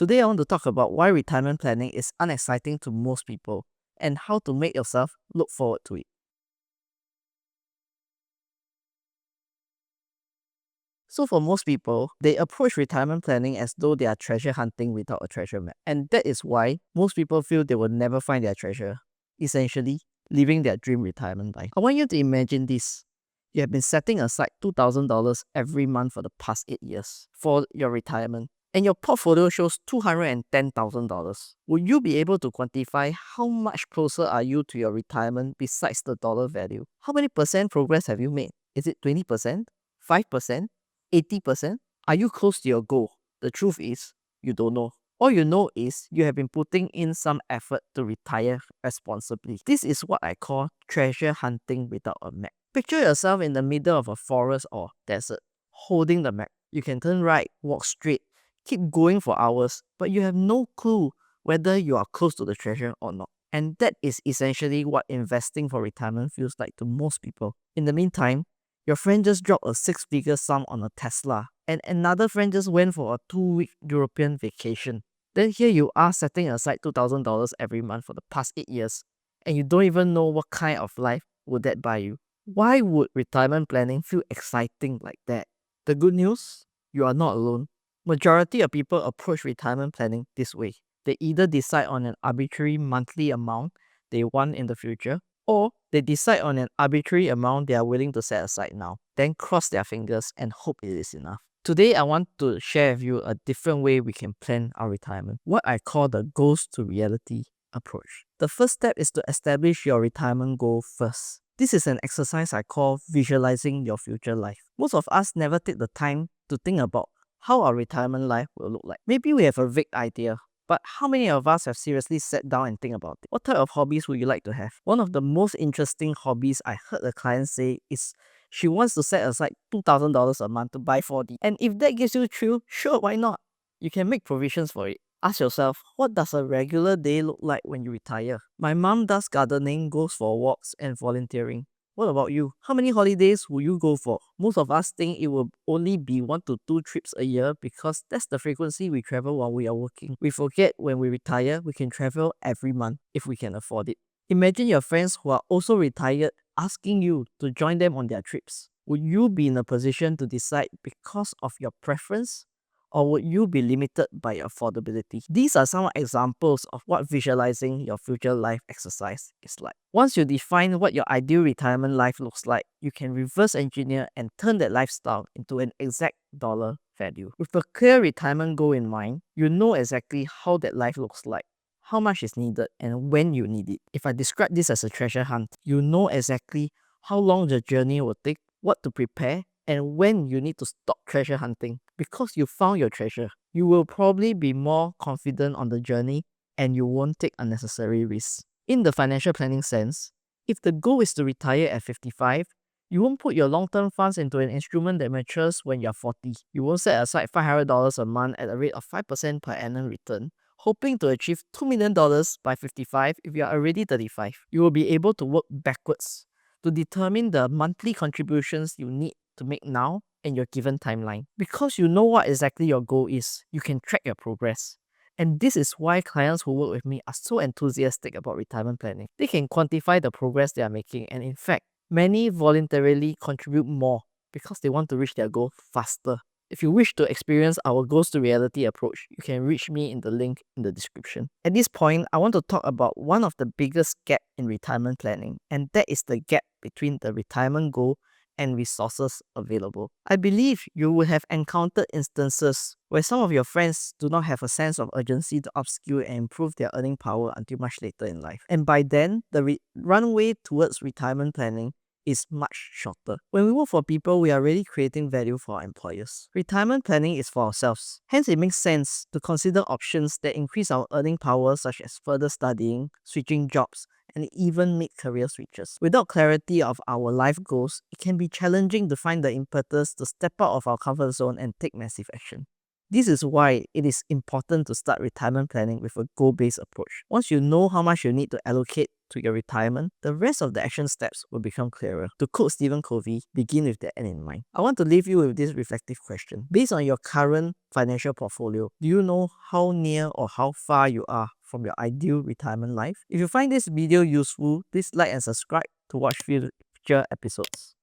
Today I want to talk about why retirement planning is unexciting to most people and how to make yourself look forward to it. So for most people, they approach retirement planning as though they are treasure hunting without a treasure map. And that is why most people feel they will never find their treasure, essentially living their dream retirement life. I want you to imagine this. You have been setting aside $2,000 every month for the past 8 years for your retirement, and your portfolio shows $210,000. Will you be able to quantify how much closer are you to your retirement besides the dollar value? How many percent progress have you made? Is it 20%? 5%? 80%? Are you close to your goal? The truth is, you don't know. All you know is you have been putting in some effort to retire responsibly. This is what I call treasure hunting without a map. Picture yourself in the middle of a forest or desert, holding the map. You can turn right, walk straight, keep going for hours, but you have no clue whether you are close to the treasure or not. And that is essentially what investing for retirement feels like to most people. In the meantime, your friend just dropped a 6-figure sum on a Tesla, and another friend just went for a 2-week European vacation. Then here you are setting aside $2,000 every month for the past 8 years, and you don't even know what kind of life would that buy you. Why would retirement planning feel exciting like that? The good news? You are not alone. Majority of people approach retirement planning this way. They either decide on an arbitrary monthly amount they want in the future, or they decide on an arbitrary amount they are willing to set aside now, then cross their fingers and hope it is enough. Today, I want to share with you a different way we can plan our retirement, what I call the goals to reality approach. The first step is to establish your retirement goal first. This is an exercise I call visualizing your future life. Most of us never take the time to think about how our retirement life will look like. Maybe we have a vague idea, but how many of us have seriously sat down and think about it? What type of hobbies would you like to have? One of the most interesting hobbies I heard a client say is she wants to set aside $2,000 a month to buy 4D. And if that gives you a thrill, sure, why not? You can make provisions for it. Ask yourself, what does a regular day look like when you retire? My mom does gardening, goes for walks, and volunteering. What about you? How many holidays will you go for? Most of us think it will only be 1 to 2 trips a year because that's the frequency we travel while we are working. We forget when we retire, we can travel every month if we can afford it. Imagine your friends who are also retired asking you to join them on their trips. Would you be in a position to decide because of your preference? Or would you be limited by your affordability? These are some examples of what visualizing your future life exercise is like. Once you define what your ideal retirement life looks like, you can reverse engineer and turn that lifestyle into an exact dollar value. With a clear retirement goal in mind, you know exactly how that life looks like, how much is needed, and when you need it. If I describe this as a treasure hunt, you know exactly how long the journey will take, what to prepare, and when you need to stop treasure hunting. Because you found your treasure, you will probably be more confident on the journey and you won't take unnecessary risks. In the financial planning sense, if the goal is to retire at 55, you won't put your long-term funds into an instrument that matures when you're 40. You won't set aside $500 a month at a rate of 5% per annum return, hoping to achieve $2 million by 55 if you are already 35. You will be able to work backwards to determine the monthly contributions you need to make now and your given timeline. Because you know what exactly your goal is, you can track your progress. And this is why clients who work with me are so enthusiastic about retirement planning. They can quantify the progress they are making, and in fact, many voluntarily contribute more because they want to reach their goal faster. If you wish to experience our goals to reality approach, you can reach me in the link in the description. At this point, I want to talk about one of the biggest gaps in retirement planning, and that is the gap between the retirement goal and resources available. I believe you will have encountered instances where some of your friends do not have a sense of urgency to upskill and improve their earning power until much later in life. And by then, the runway towards retirement planning is much shorter. When we work for people, we are really creating value for our employers. Retirement planning is for ourselves. Hence, it makes sense to consider options that increase our earning power, such as further studying, switching jobs, and even mid-career switches. Without clarity of our life goals, it can be challenging to find the impetus to step out of our comfort zone and take massive action. This is why it is important to start retirement planning with a goal-based approach. Once you know how much you need to allocate to your retirement, the rest of the action steps will become clearer. To quote Stephen Covey, begin with the end in mind. I want to leave you with this reflective question. Based on your current financial portfolio, do you know how near or how far you are from your ideal retirement life? If you find this video useful, please like and subscribe to watch future episodes.